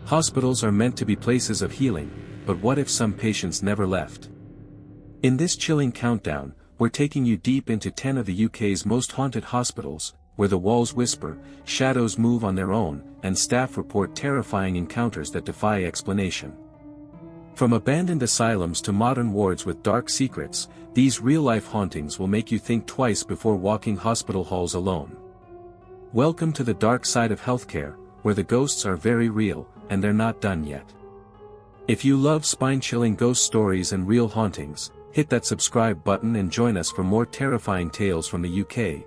Hospitals are meant to be places of healing, but what if some patients never left? In this chilling countdown, we're taking you deep into 10 of the UK's most haunted hospitals, where the walls whisper, shadows move on their own, and staff report terrifying encounters that defy explanation. From abandoned asylums to modern wards with dark secrets, these real-life hauntings will make you think twice before walking hospital halls alone. Welcome to the dark side of healthcare, where the ghosts are very real, and they're not done yet. If you love spine-chilling ghost stories and real hauntings, hit that subscribe button and join us for more terrifying tales from the UK.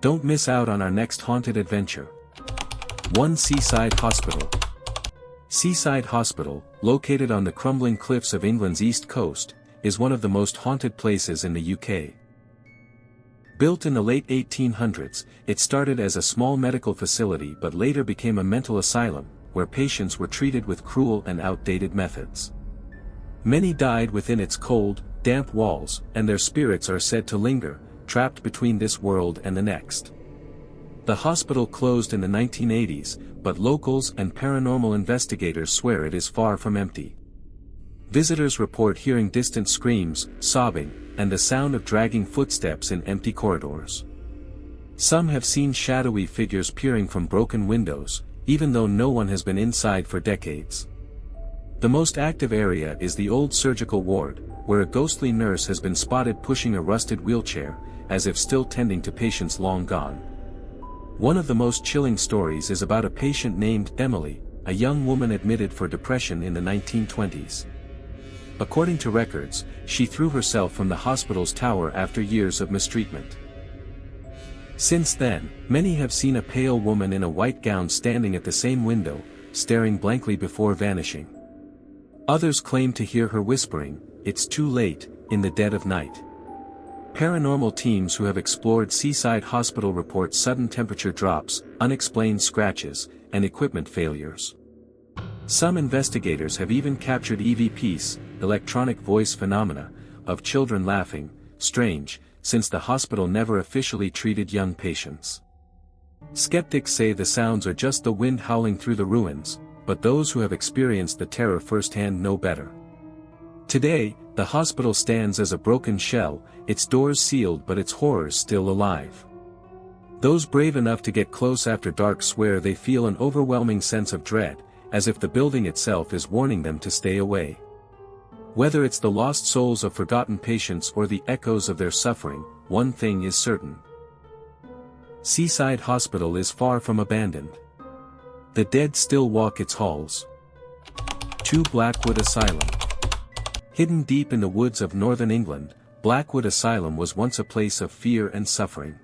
Don't miss out on our next haunted adventure. 1. Seaside Hospital. Seaside Hospital, located on the crumbling cliffs of England's east coast, is one of the most haunted places in the UK. Built in the late 1800s, it started as a small medical facility but later became a mental asylum, where patients were treated with cruel and outdated methods. Many died within its cold, damp walls, and their spirits are said to linger, trapped between this world and the next. The hospital closed in the 1980s, but locals and paranormal investigators swear it is far from empty. Visitors report hearing distant screams, sobbing, and the sound of dragging footsteps in empty corridors. Some have seen shadowy figures peering from broken windows, even though no one has been inside for decades. The most active area is the old surgical ward, where a ghostly nurse has been spotted pushing a rusted wheelchair, as if still tending to patients long gone. One of the most chilling stories is about a patient named Emily, a young woman admitted for depression in the 1920s. According to records, she threw herself from the hospital's tower after years of mistreatment. Since then, many have seen a pale woman in a white gown standing at the same window, staring blankly before vanishing. Others claim to hear her whispering, "It's too late," in the dead of night. Paranormal teams who have explored Seaside Hospital report sudden temperature drops, unexplained scratches, and equipment failures. Some investigators have even captured EVPs, electronic voice phenomena, of children laughing, strange, since the hospital never officially treated young patients. Skeptics say the sounds are just the wind howling through the ruins, but those who have experienced the terror firsthand know better. Today, the hospital stands as a broken shell, its doors sealed but its horrors still alive. Those brave enough to get close after dark swear they feel an overwhelming sense of dread, as if the building itself is warning them to stay away. Whether it's the lost souls of forgotten patients or the echoes of their suffering, one thing is certain. Seaside Hospital is far from abandoned. The dead still walk its halls. 2. Blackwood Asylum. Hidden deep in the woods of northern England, Blackwood Asylum was once a place of fear and suffering.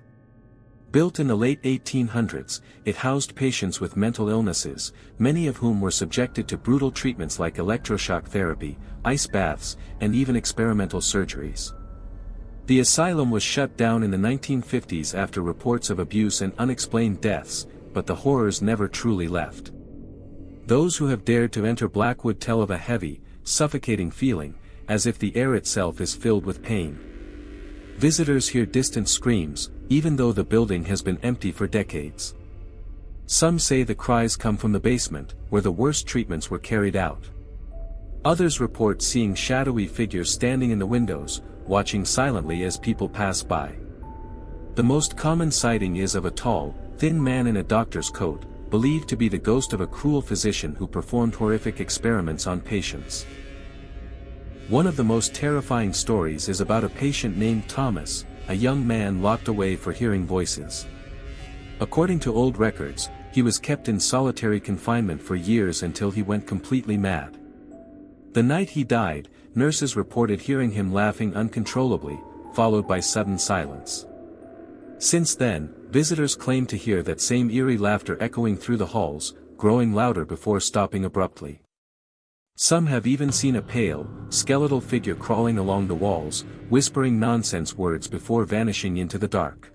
Built in the late 1800s, it housed patients with mental illnesses, many of whom were subjected to brutal treatments like electroshock therapy, ice baths, and even experimental surgeries. The asylum was shut down in the 1950s after reports of abuse and unexplained deaths, but the horrors never truly left. Those who have dared to enter Blackwood tell of a heavy, suffocating feeling, as if the air itself is filled with pain. Visitors hear distant screams, even though the building has been empty for decades. Some say the cries come from the basement, where the worst treatments were carried out. Others report seeing shadowy figures standing in the windows, watching silently as people pass by. The most common sighting is of a tall, thin man in a doctor's coat, believed to be the ghost of a cruel physician who performed horrific experiments on patients. One of the most terrifying stories is about a patient named Thomas, a young man locked away for hearing voices. According to old records, he was kept in solitary confinement for years until he went completely mad. The night he died, nurses reported hearing him laughing uncontrollably, followed by sudden silence. Since then, visitors claim to hear that same eerie laughter echoing through the halls, growing louder before stopping abruptly. Some have even seen a pale, skeletal figure crawling along the walls, whispering nonsense words before vanishing into the dark.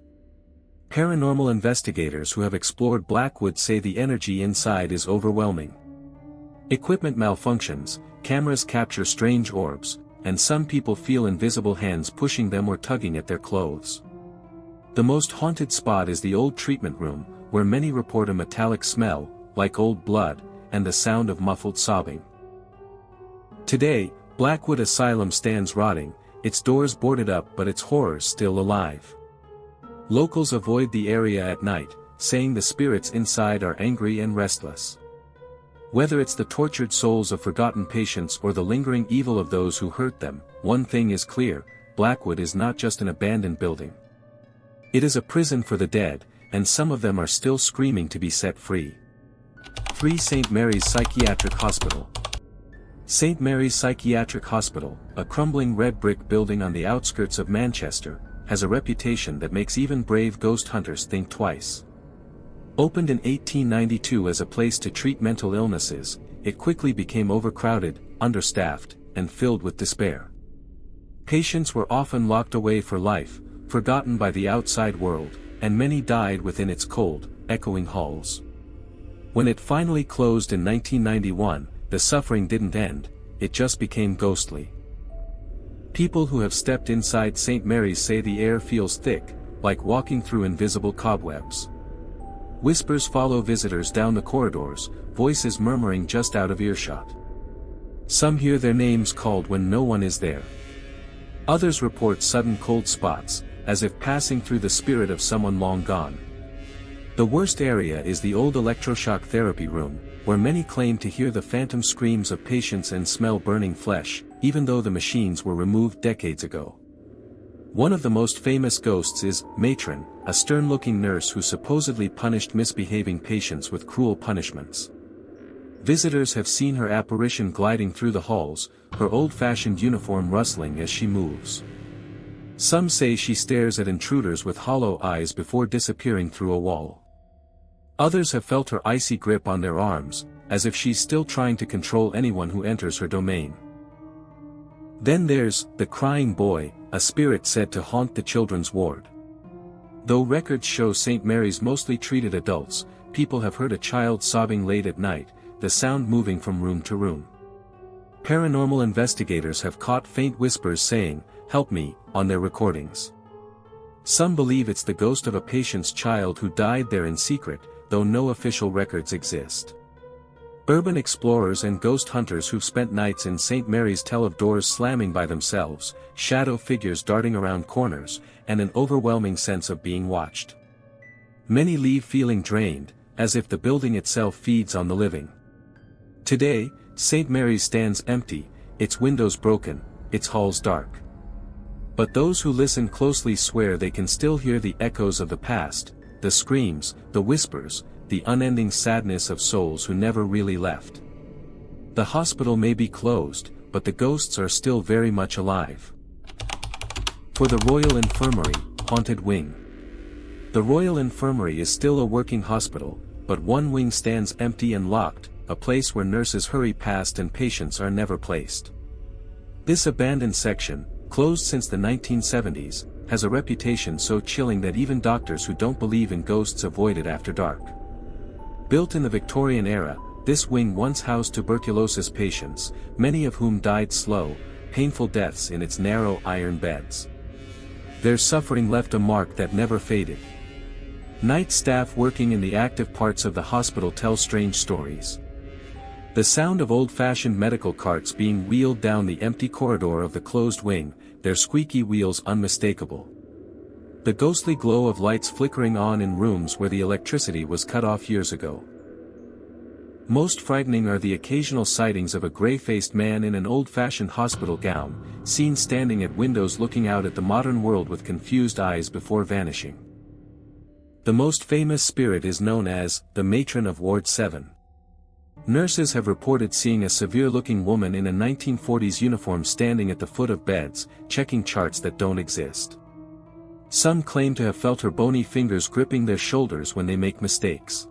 Paranormal investigators who have explored Blackwood say the energy inside is overwhelming. Equipment malfunctions, cameras capture strange orbs, and some people feel invisible hands pushing them or tugging at their clothes. The most haunted spot is the old treatment room, where many report a metallic smell, like old blood, and the sound of muffled sobbing. Today, Blackwood Asylum stands rotting, its doors boarded up but its horrors still alive. Locals avoid the area at night, saying the spirits inside are angry and restless. Whether it's the tortured souls of forgotten patients or the lingering evil of those who hurt them, one thing is clear: Blackwood is not just an abandoned building. It is a prison for the dead, and some of them are still screaming to be set free. 3. St. Mary's Psychiatric Hospital. St. Mary's Psychiatric Hospital, a crumbling red brick building on the outskirts of Manchester, has a reputation that makes even brave ghost hunters think twice. Opened in 1892 as a place to treat mental illnesses, it quickly became overcrowded, understaffed, and filled with despair. Patients were often locked away for life, forgotten by the outside world, and many died within its cold, echoing halls. When it finally closed in 1991, the suffering didn't end, it just became ghostly. People who have stepped inside St. Mary's say the air feels thick, like walking through invisible cobwebs. Whispers follow visitors down the corridors, voices murmuring just out of earshot. Some hear their names called when no one is there. Others report sudden cold spots, as if passing through the spirit of someone long gone. The worst area is the old electroshock therapy room, where many claim to hear the phantom screams of patients and smell burning flesh, even though the machines were removed decades ago. One of the most famous ghosts is Matron, a stern-looking nurse who supposedly punished misbehaving patients with cruel punishments. Visitors have seen her apparition gliding through the halls, her old-fashioned uniform rustling as she moves. Some say she stares at intruders with hollow eyes before disappearing through a wall. Others have felt her icy grip on their arms, as if she's still trying to control anyone who enters her domain. Then there's the crying boy, a spirit said to haunt the children's ward. Though records show St. Mary's mostly treated adults, people have heard a child sobbing late at night, the sound moving from room to room. Paranormal investigators have caught faint whispers saying, "Help me," on their recordings. Some believe it's the ghost of a patient's child who died there in secret, though no official records exist. Urban explorers and ghost hunters who've spent nights in St. Mary's tell of doors slamming by themselves, shadow figures darting around corners, and an overwhelming sense of being watched. Many leave feeling drained, as if the building itself feeds on the living. Today, St. Mary's stands empty, its windows broken, its halls dark. But those who listen closely swear they can still hear the echoes of the past, the screams, the whispers, the unending sadness of souls who never really left. The hospital may be closed, but the ghosts are still very much alive. For the Royal Infirmary, Haunted Wing. The Royal Infirmary is still a working hospital, but one wing stands empty and locked, a place where nurses hurry past and patients are never placed. This abandoned section, closed since the 1970s, has a reputation so chilling that even doctors who don't believe in ghosts avoid it after dark. Built in the Victorian era, this wing once housed tuberculosis patients, many of whom died slow, painful deaths in its narrow iron beds. Their suffering left a mark that never faded. Night staff working in the active parts of the hospital tell strange stories. The sound of old-fashioned medical carts being wheeled down the empty corridor of the closed wing, their squeaky wheels unmistakable. The ghostly glow of lights flickering on in rooms where the electricity was cut off years ago. Most frightening are the occasional sightings of a gray-faced man in an old-fashioned hospital gown, seen standing at windows looking out at the modern world with confused eyes before vanishing. The most famous spirit is known as the Matron of Ward 7. Nurses have reported seeing a severe-looking woman in a 1940s uniform standing at the foot of beds, checking charts that don't exist. Some claim to have felt her bony fingers gripping their shoulders when they make mistakes.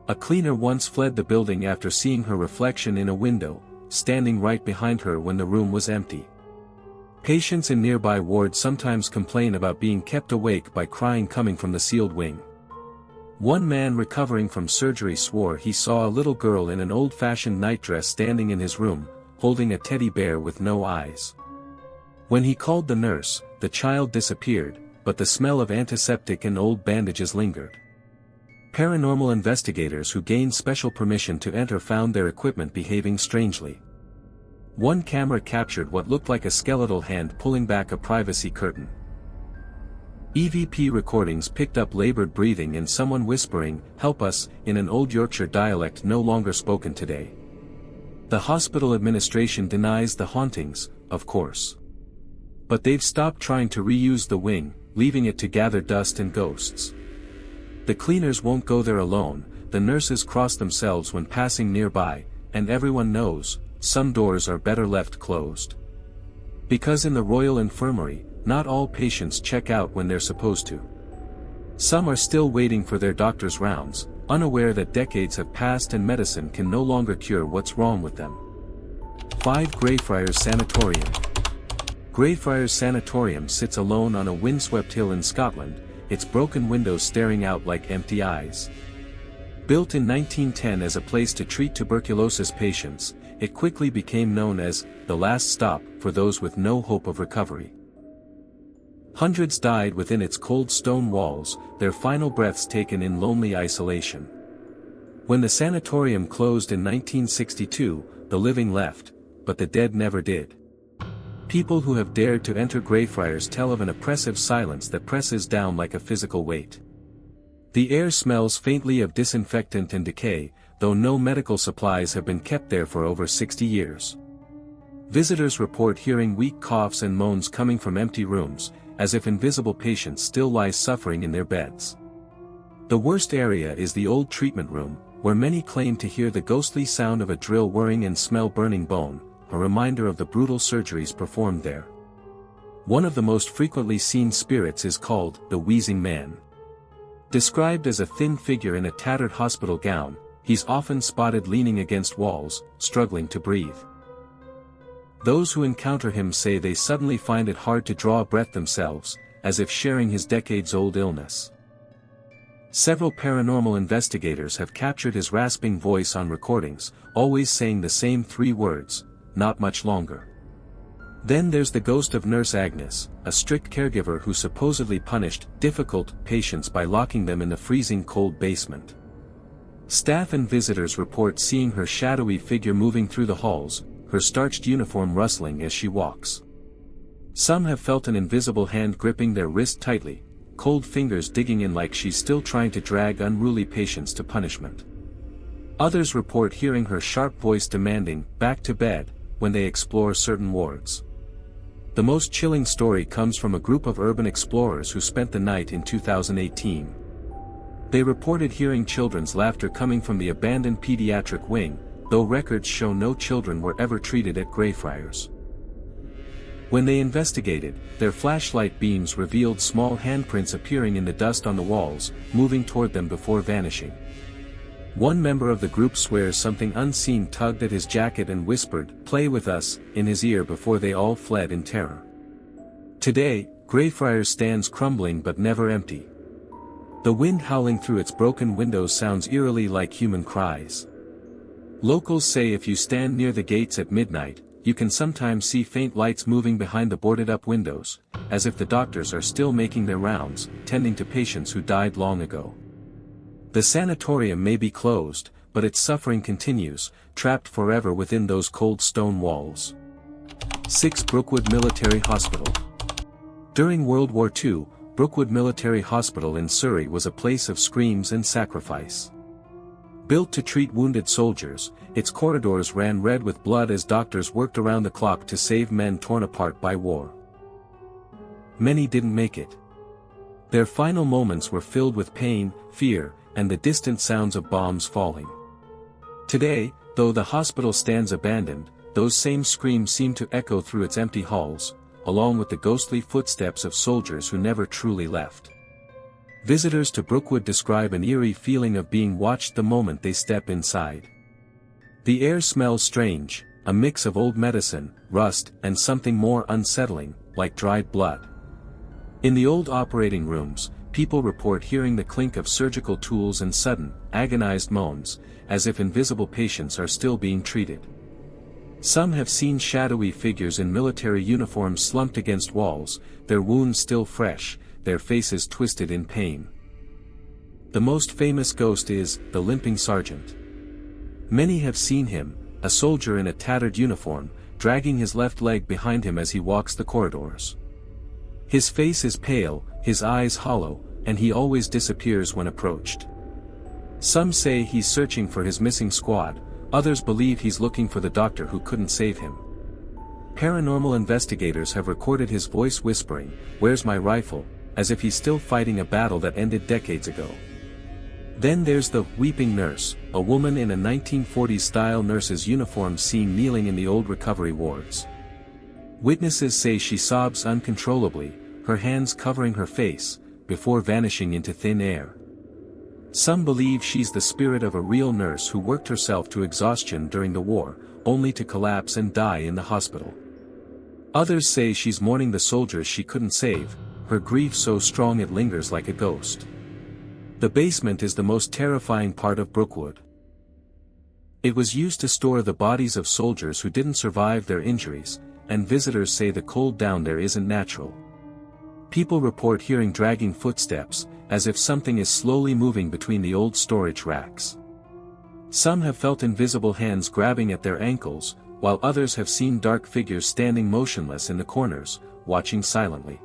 A cleaner once fled the building after seeing her reflection in a window, standing right behind her when the room was empty. Patients in nearby wards sometimes complain about being kept awake by crying coming from the sealed wing. One man recovering from surgery swore he saw a little girl in an old-fashioned nightdress standing in his room, holding a teddy bear with no eyes. When he called the nurse, the child disappeared, but the smell of antiseptic and old bandages lingered. Paranormal investigators who gained special permission to enter found their equipment behaving strangely. One camera captured what looked like a skeletal hand pulling back a privacy curtain. EVP recordings picked up labored breathing and someone whispering, "Help us," in an old Yorkshire dialect no longer spoken today. The hospital administration denies the hauntings, of course. But they've stopped trying to reuse the wing, leaving it to gather dust and ghosts. The cleaners won't go there alone, the nurses cross themselves when passing nearby, and everyone knows, some doors are better left closed. Because in the Royal Infirmary, not all patients check out when they're supposed to. Some are still waiting for their doctor's rounds, unaware that decades have passed and medicine can no longer cure what's wrong with them. 5 Greyfriars Sanatorium. Greyfriars Sanatorium sits alone on a windswept hill in Scotland, its broken windows staring out like empty eyes. Built in 1910 as a place to treat tuberculosis patients, it quickly became known as the last stop for those with no hope of recovery. Hundreds died within its cold stone walls, their final breaths taken in lonely isolation. When the sanatorium closed in 1962, the living left, but the dead never did. People who have dared to enter Greyfriars tell of an oppressive silence that presses down like a physical weight. The air smells faintly of disinfectant and decay, though no medical supplies have been kept there for over 60 years. Visitors report hearing weak coughs and moans coming from empty rooms, as if invisible patients still lie suffering in their beds. The worst area is the old treatment room, where many claim to hear the ghostly sound of a drill whirring and smell burning bone, a reminder of the brutal surgeries performed there. One of the most frequently seen spirits is called the Wheezing Man. Described as a thin figure in a tattered hospital gown, he's often spotted leaning against walls, struggling to breathe. Those who encounter him say they suddenly find it hard to draw a breath themselves, as if sharing his decades-old illness. Several paranormal investigators have captured his rasping voice on recordings, always saying the same 3 words, "Not much longer." Then there's the ghost of Nurse Agnes, a strict caregiver who supposedly punished difficult patients by locking them in the freezing cold basement. Staff and visitors report seeing her shadowy figure moving through the halls, her starched uniform rustling as she walks. Some have felt an invisible hand gripping their wrist tightly, cold fingers digging in like she's still trying to drag unruly patients to punishment. Others report hearing her sharp voice demanding, "Back to bed," when they explore certain wards. The most chilling story comes from a group of urban explorers who spent the night in 2018. They reported hearing children's laughter coming from the abandoned pediatric wing, though records show no children were ever treated at Greyfriars. When they investigated, their flashlight beams revealed small handprints appearing in the dust on the walls, moving toward them before vanishing. One member of the group swears something unseen tugged at his jacket and whispered, "Play with us," in his ear before they all fled in terror. Today, Greyfriars stands crumbling but never empty. The wind howling through its broken windows sounds eerily like human cries. Locals say if you stand near the gates at midnight, you can sometimes see faint lights moving behind the boarded-up windows, as if the doctors are still making their rounds, tending to patients who died long ago. The sanatorium may be closed, but its suffering continues, trapped forever within those cold stone walls. 6 Brookwood Military Hospital. During World War II, Brookwood Military Hospital in Surrey was a place of screams and sacrifice. Built to treat wounded soldiers, its corridors ran red with blood as doctors worked around the clock to save men torn apart by war. Many didn't make it. Their final moments were filled with pain, fear, and the distant sounds of bombs falling. Today, though the hospital stands abandoned, those same screams seem to echo through its empty halls, along with the ghostly footsteps of soldiers who never truly left. Visitors to Brookwood describe an eerie feeling of being watched the moment they step inside. The air smells strange, a mix of old medicine, rust, and something more unsettling, like dried blood. In the old operating rooms, people report hearing the clink of surgical tools and sudden, agonized moans, as if invisible patients are still being treated. Some have seen shadowy figures in military uniforms slumped against walls, their wounds still fresh, their faces twisted in pain. The most famous ghost is the limping sergeant. Many have seen him, a soldier in a tattered uniform, dragging his left leg behind him as he walks the corridors. His face is pale, his eyes hollow, and he always disappears when approached. Some say he's searching for his missing squad, others believe he's looking for the doctor who couldn't save him. Paranormal investigators have recorded his voice whispering, "Where's my rifle?" as if he's still fighting a battle that ended decades ago. Then there's the weeping nurse, a woman in a 1940s-style nurse's uniform seen kneeling in the old recovery wards. Witnesses say she sobs uncontrollably, her hands covering her face, before vanishing into thin air. Some believe she's the spirit of a real nurse who worked herself to exhaustion during the war, only to collapse and die in the hospital. Others say she's mourning the soldiers she couldn't save, her grief so strong it lingers like a ghost. The basement is the most terrifying part of Brookwood. It was used to store the bodies of soldiers who didn't survive their injuries, and visitors say the cold down there isn't natural. People report hearing dragging footsteps, as if something is slowly moving between the old storage racks. Some have felt invisible hands grabbing at their ankles, while others have seen dark figures standing motionless in the corners, watching silently.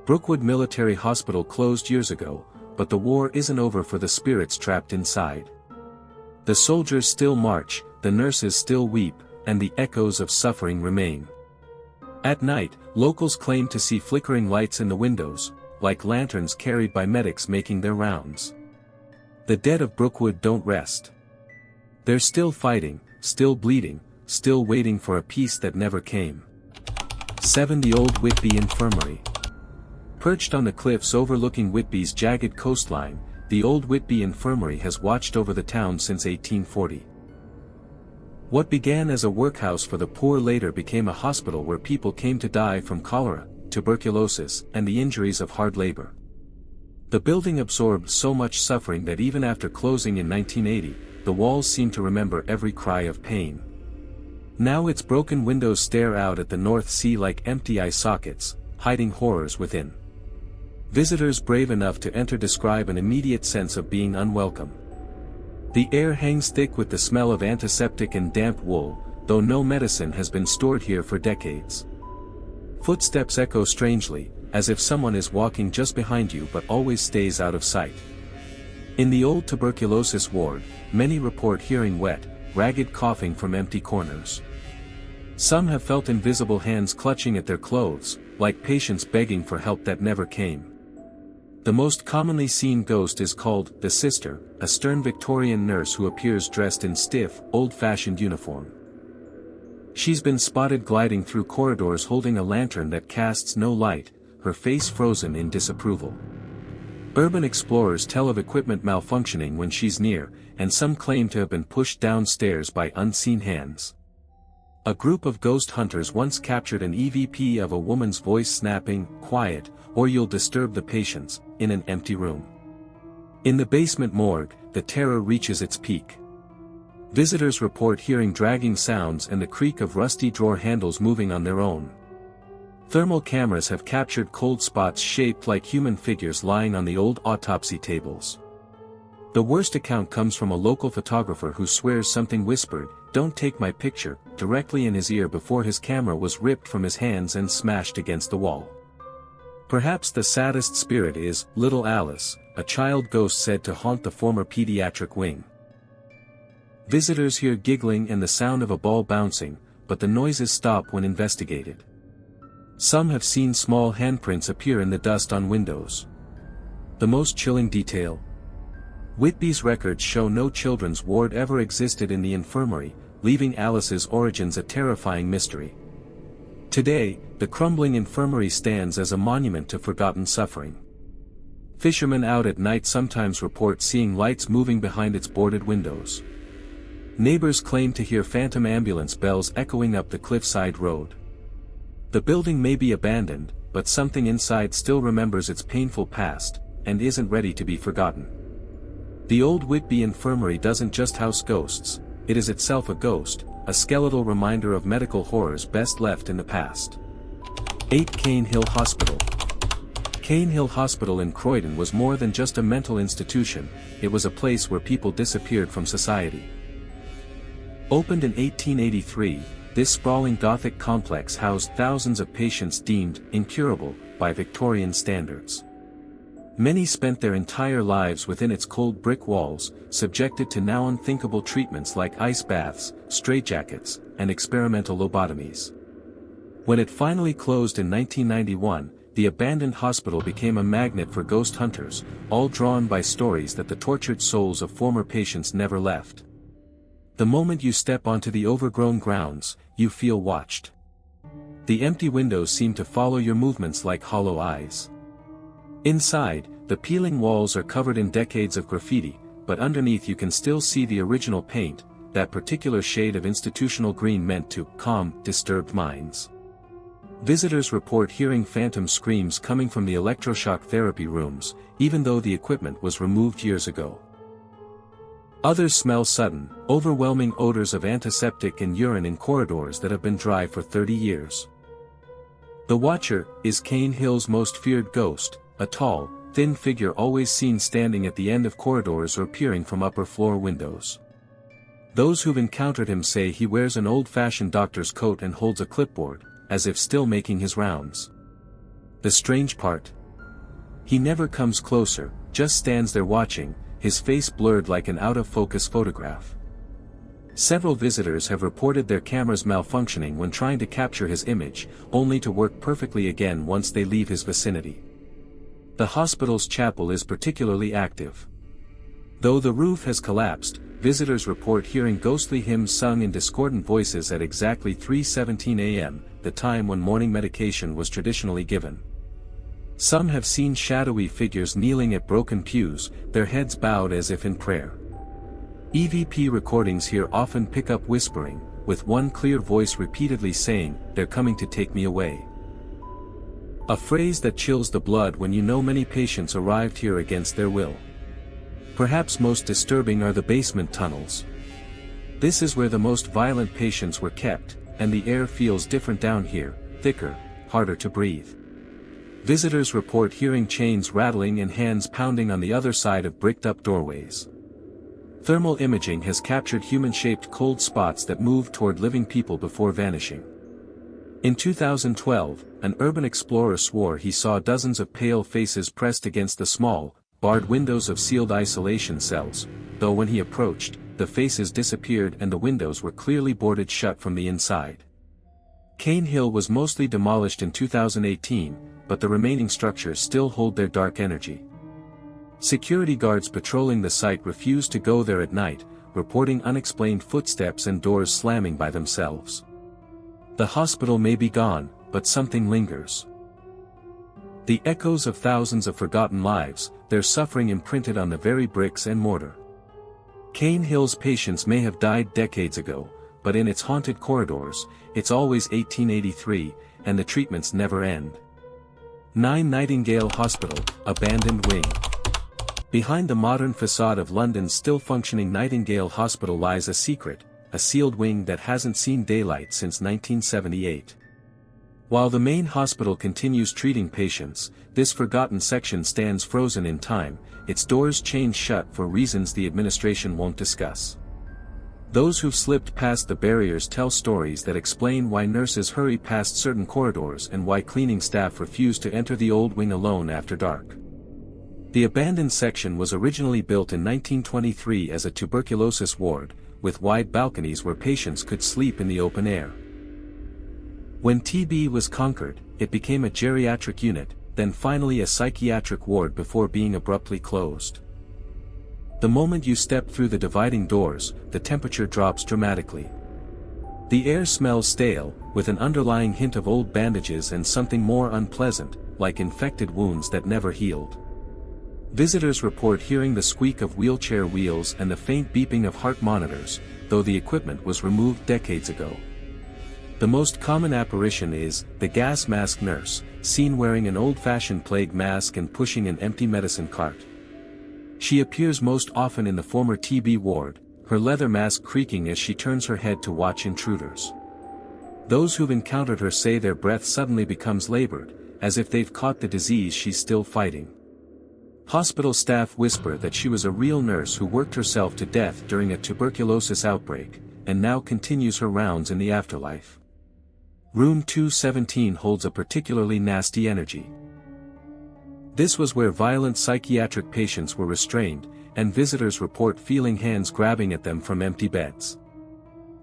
Brookwood Military Hospital closed years ago, but the war isn't over for the spirits trapped inside. The soldiers still march, the nurses still weep, and the echoes of suffering remain. At night, locals claim to see flickering lights in the windows, like lanterns carried by medics making their rounds. The dead of Brookwood don't rest. They're still fighting, still bleeding, still waiting for a peace that never came. 7. The Old Whitby Infirmary. Perched on the cliffs overlooking Whitby's jagged coastline, the Old Whitby Infirmary has watched over the town since 1840. What began as a workhouse for the poor later became a hospital where people came to die from cholera, tuberculosis, and the injuries of hard labor. The building absorbed so much suffering that even after closing in 1980, the walls seem to remember every cry of pain. Now its broken windows stare out at the North Sea like empty eye sockets, hiding horrors within. Visitors brave enough to enter describe an immediate sense of being unwelcome. The air hangs thick with the smell of antiseptic and damp wool, though no medicine has been stored here for decades. Footsteps echo strangely, as if someone is walking just behind you but always stays out of sight. In the old tuberculosis ward, many report hearing wet, ragged coughing from empty corners. Some have felt invisible hands clutching at their clothes, like patients begging for help that never came. The most commonly seen ghost is called the Sister, a stern Victorian nurse who appears dressed in stiff, old-fashioned uniform. She's been spotted gliding through corridors holding a lantern that casts no light, her face frozen in disapproval. Urban explorers tell of equipment malfunctioning when she's near, and some claim to have been pushed downstairs by unseen hands. A group of ghost hunters once captured an EVP of a woman's voice snapping, "Quiet, or you'll disturb the patients," in an empty room. In the basement morgue, the terror reaches its peak. Visitors report hearing dragging sounds and the creak of rusty drawer handles moving on their own. Thermal cameras have captured cold spots shaped like human figures lying on the old autopsy tables. The worst account comes from a local photographer who swears something whispered, "Don't take my picture," directly in his ear before his camera was ripped from his hands and smashed against the wall. Perhaps the saddest spirit is Little Alice, a child ghost said to haunt the former pediatric wing. Visitors hear giggling and the sound of a ball bouncing, but the noises stop when investigated. Some have seen small handprints appear in the dust on windows. The most chilling detail? Whitby's records show no children's ward ever existed in the infirmary, leaving Alice's origins a terrifying mystery. Today, the crumbling infirmary stands as a monument to forgotten suffering. Fishermen out at night sometimes report seeing lights moving behind its boarded windows. Neighbors claim to hear phantom ambulance bells echoing up the cliffside road. The building may be abandoned, but something inside still remembers its painful past, and isn't ready to be forgotten. The old Whitby Infirmary doesn't just house ghosts, it is itself a ghost, a skeletal reminder of medical horrors best left in the past. 8 Cane Hill Hospital. Cane Hill Hospital in Croydon was more than just a mental institution, it was a place where people disappeared from society. Opened in 1883, this sprawling Gothic complex housed thousands of patients deemed incurable by Victorian standards. Many spent their entire lives within its cold brick walls, subjected to now unthinkable treatments like ice baths, straitjackets, and experimental lobotomies. When it finally closed in 1991, the abandoned hospital became a magnet for ghost hunters, all drawn by stories that the tortured souls of former patients never left. The moment you step onto the overgrown grounds, you feel watched. The empty windows seem to follow your movements like hollow eyes. Inside, the peeling walls are covered in decades of graffiti, but underneath you can still see the original paint, that particular shade of institutional green meant to calm disturbed minds. Visitors report hearing phantom screams coming from the electroshock therapy rooms, even though the equipment was removed years ago. Others smell sudden, overwhelming odors of antiseptic and urine in corridors that have been dry for 30 years. The Watcher is Cane Hill's most feared ghost, a tall, thin figure always seen standing at the end of corridors or peering from upper floor windows. Those who've encountered him say he wears an old-fashioned doctor's coat and holds a clipboard, as if still making his rounds. The strange part? He never comes closer, just stands there watching, his face blurred like an out-of-focus photograph. Several visitors have reported their cameras malfunctioning when trying to capture his image, only to work perfectly again once they leave his vicinity. The hospital's chapel is particularly active. Though the roof has collapsed, visitors report hearing ghostly hymns sung in discordant voices at exactly 3:17 a.m., the time when morning medication was traditionally given. Some have seen shadowy figures kneeling at broken pews, their heads bowed as if in prayer. EVP recordings here often pick up whispering, with one clear voice repeatedly saying, "They're coming to take me away." A phrase that chills the blood when you know many patients arrived here against their will. Perhaps most disturbing are the basement tunnels. This is where the most violent patients were kept, and the air feels different down here, thicker, harder to breathe. Visitors report hearing chains rattling and hands pounding on the other side of bricked-up doorways. Thermal imaging has captured human-shaped cold spots that move toward living people before vanishing. In 2012, an urban explorer swore he saw dozens of pale faces pressed against the small, barred windows of sealed isolation cells, though when he approached, the faces disappeared and the windows were clearly boarded shut from the inside. Cane Hill was mostly demolished in 2018, but the remaining structures still hold their dark energy. Security guards patrolling the site refuse to go there at night, reporting unexplained footsteps and doors slamming by themselves. The hospital may be gone, but something lingers. The echoes of thousands of forgotten lives, their suffering imprinted on the very bricks and mortar. Cane Hill's patients may have died decades ago, but in its haunted corridors, it's always 1883, and the treatments never end. 9 Nightingale Hospital, abandoned wing. Behind the modern facade of London's still-functioning Nightingale Hospital lies a secret, a sealed wing that hasn't seen daylight since 1978. While the main hospital continues treating patients, this forgotten section stands frozen in time, its doors chained shut for reasons the administration won't discuss. Those who've slipped past the barriers tell stories that explain why nurses hurry past certain corridors and why cleaning staff refuse to enter the old wing alone after dark. The abandoned section was originally built in 1923 as a tuberculosis ward, with wide balconies where patients could sleep in the open air. When TB was conquered, it became a geriatric unit, then finally a psychiatric ward before being abruptly closed. The moment you step through the dividing doors, the temperature drops dramatically. The air smells stale, with an underlying hint of old bandages and something more unpleasant, like infected wounds that never healed. Visitors report hearing the squeak of wheelchair wheels and the faint beeping of heart monitors, though the equipment was removed decades ago. The most common apparition is the gas mask nurse, seen wearing an old-fashioned plague mask and pushing an empty medicine cart. She appears most often in the former TB ward, her leather mask creaking as she turns her head to watch intruders. Those who've encountered her say their breath suddenly becomes labored, as if they've caught the disease she's still fighting. Hospital staff whisper that she was a real nurse who worked herself to death during a tuberculosis outbreak, and now continues her rounds in the afterlife. Room 217 holds a particularly nasty energy. This was where violent psychiatric patients were restrained, and visitors report feeling hands grabbing at them from empty beds.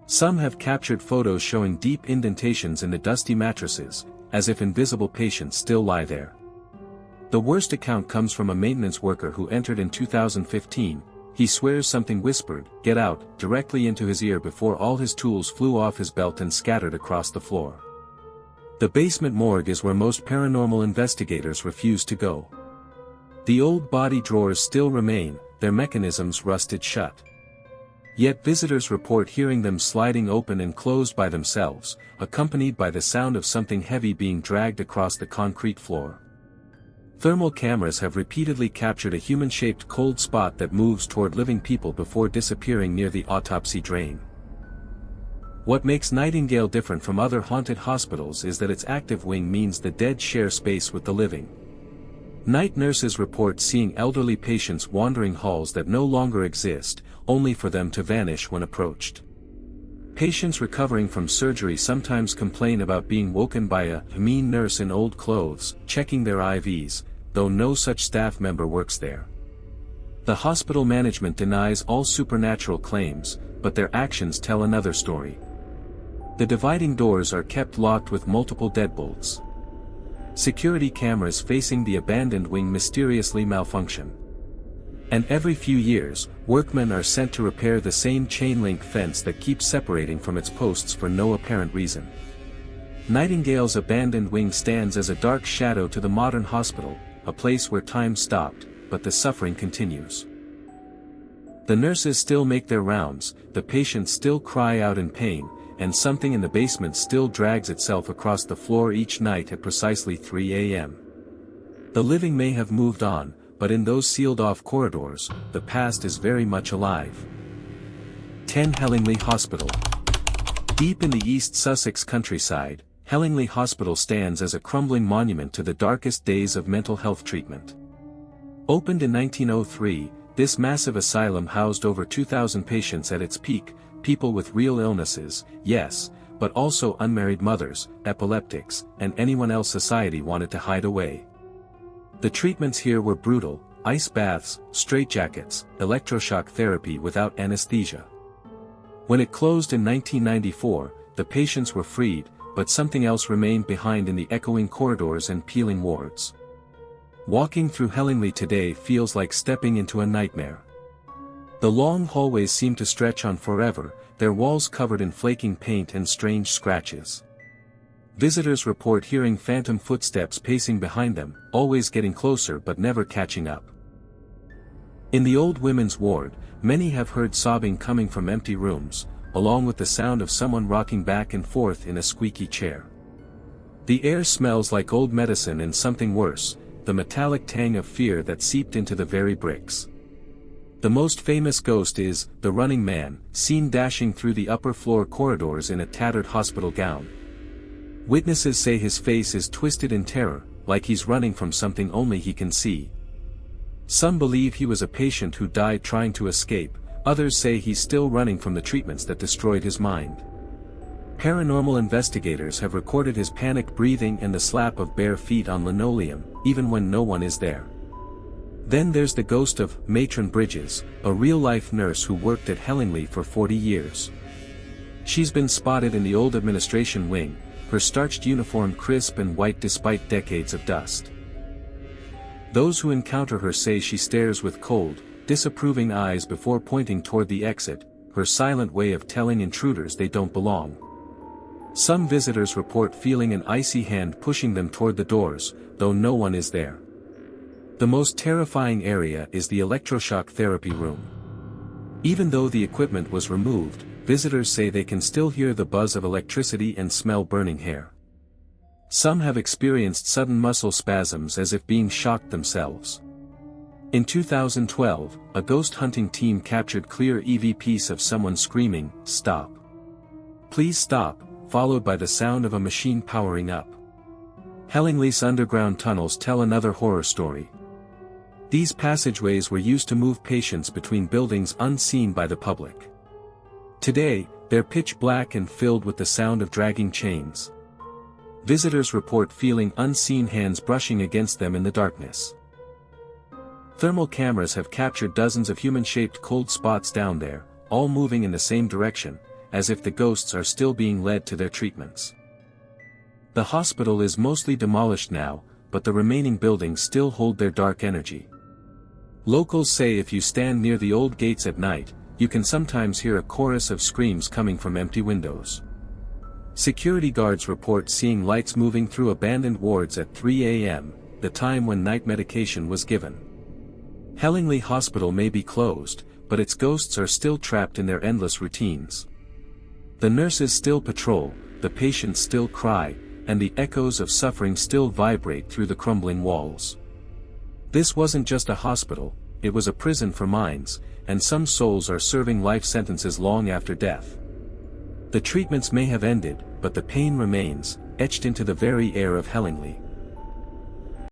Some have captured photos showing deep indentations in the dusty mattresses, as if invisible patients still lie there. The worst account comes from a maintenance worker who entered in 2015. He swears something whispered, "Get out," directly into his ear before all his tools flew off his belt and scattered across the floor. The basement morgue is where most paranormal investigators refuse to go. The old body drawers still remain, their mechanisms rusted shut. Yet visitors report hearing them sliding open and closed by themselves, accompanied by the sound of something heavy being dragged across the concrete floor. Thermal cameras have repeatedly captured a human-shaped cold spot that moves toward living people before disappearing near the autopsy drain. What makes Nightingale different from other haunted hospitals is that its active wing means the dead share space with the living. Night nurses report seeing elderly patients wandering halls that no longer exist, only for them to vanish when approached. Patients recovering from surgery sometimes complain about being woken by a mean nurse in old clothes, checking their IVs, though no such staff member works there. The hospital management denies all supernatural claims, but their actions tell another story. The dividing doors are kept locked with multiple deadbolts. Security cameras facing the abandoned wing mysteriously malfunction. And every few years, workmen are sent to repair the same chain-link fence that keeps separating from its posts for no apparent reason. Nightingale's abandoned wing stands as a dark shadow to the modern hospital, a place where time stopped, but the suffering continues. The nurses still make their rounds, the patients still cry out in pain, and something in the basement still drags itself across the floor each night at precisely 3 a.m. The living may have moved on, but in those sealed-off corridors, the past is very much alive. 10 Hellingly Hospital. Deep in the East Sussex countryside, Hellingly Hospital stands as a crumbling monument to the darkest days of mental health treatment. Opened in 1903, this massive asylum housed over 2,000 patients at its peak, people with real illnesses, yes, but also unmarried mothers, epileptics, and anyone else society wanted to hide away. The treatments here were brutal: ice baths, straitjackets, electroshock therapy without anesthesia. When it closed in 1994, the patients were freed, but something else remained behind in the echoing corridors and peeling wards. Walking through Hellingly today feels like stepping into a nightmare. The long hallways seem to stretch on forever, their walls covered in flaking paint and strange scratches. Visitors report hearing phantom footsteps pacing behind them, always getting closer but never catching up. In the old women's ward, many have heard sobbing coming from empty rooms, along with the sound of someone rocking back and forth in a squeaky chair. The air smells like old medicine and something worse, the metallic tang of fear that seeped into the very bricks. The most famous ghost is the Running Man, seen dashing through the upper floor corridors in a tattered hospital gown. Witnesses say his face is twisted in terror, like he's running from something only he can see. Some believe he was a patient who died trying to escape, others say he's still running from the treatments that destroyed his mind. Paranormal investigators have recorded his panicked breathing and the slap of bare feet on linoleum, even when no one is there. Then there's the ghost of Matron Bridges, a real-life nurse who worked at Hellingly for 40 years. She's been spotted in the old administration wing, her starched uniform crisp and white despite decades of dust. Those who encounter her say she stares with cold, disapproving eyes before pointing toward the exit, her silent way of telling intruders they don't belong. Some visitors report feeling an icy hand pushing them toward the doors, though no one is there. The most terrifying area is the electroshock therapy room. Even though the equipment was removed, visitors say they can still hear the buzz of electricity and smell burning hair. Some have experienced sudden muscle spasms as if being shocked themselves. In 2012, a ghost hunting team captured clear EVPs of someone screaming, "Stop! Please stop," followed by the sound of a machine powering up. Hellingly's underground tunnels tell another horror story. These passageways were used to move patients between buildings unseen by the public. Today, they're pitch black and filled with the sound of dragging chains. Visitors report feeling unseen hands brushing against them in the darkness. Thermal cameras have captured dozens of human-shaped cold spots down there, all moving in the same direction, as if the ghosts are still being led to their treatments. The hospital is mostly demolished now, but the remaining buildings still hold their dark energy. Locals say if you stand near the old gates at night, you can sometimes hear a chorus of screams coming from empty windows. Security guards report seeing lights moving through abandoned wards at 3 a.m., the time when night medication was given. Hellingly Hospital may be closed, but its ghosts are still trapped in their endless routines. The nurses still patrol, the patients still cry, and the echoes of suffering still vibrate through the crumbling walls. This wasn't just a hospital, it was a prison for minds, and some souls are serving life sentences long after death. The treatments may have ended, but the pain remains, etched into the very air of Hellingly.